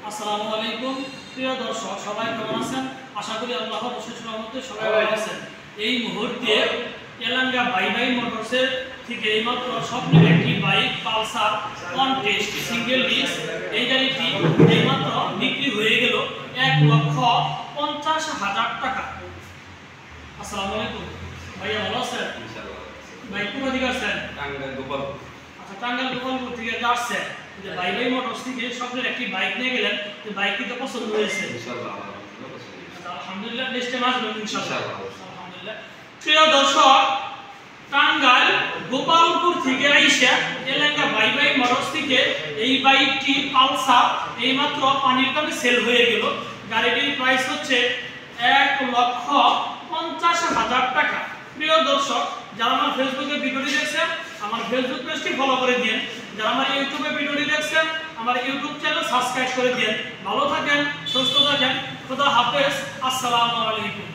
আসসালামু আলাইকুম প্রিয় দর্শক, সবাই কেমন আছেন? আশা করি আল্লাহর অশেষ রহমতে সবাই ভালো আছেন। এই মুহূর্তে এলাঙ্গা বাই বাই মোটরসের থেকে এইমাত্র স্বপ্নের একটি bike Pulsar on test single disc এই গাড়িটি এইমাত্র বিক্রি হয়ে গেল 1,50,000 টাকা। আসসালামু আলাইকুম ভাইয়া, ভালো আছেন? ভাই কোথা থেকে আসছেন? টাঙ্গাইল গোপাল। আচ্ছা, টাঙ্গাইল গোপালপুর থেকে আসছেন। যে বাই বাই মোটরস থেকে স্বপ্নের একটি বাইক নিয়ে গেলেন, যে বাইকটি তো পছন্দ হয়েছে? ইনশাআল্লাহ আলহামদুলিল্লাহ, নেক্সট টাইম আসবেন ইনশাআল্লাহ। ইনশাআল্লাহ। আলহামদুলিল্লাহ। প্রিয় দর্শক, টাঙ্গাইল গোপালপুর থেকে আইসা এলাকা বাই বাই মোটরস থেকে এই বাইকটি পালসার এইমাত্র পানির দামে সেল হয়ে গেল। গাড়িটির প্রাইস হচ্ছে 1,50,000 টাকা। প্রিয় দর্শক, যারা আমার ফেসবুকে ভিডিওটি দেখছেন আমার ফেসবুক পেজটি ফলো করে দিন। যারা আমার ইউটিউবে ভিডিওটি দেখছেন আমার ইউটিউব চ্যানেল সাবস্ক্রাইব করে দিন। ভালো থাকেন, সুস্থ থাকেন, খোদা হাফেজ, আসসালামু আলাইকুম।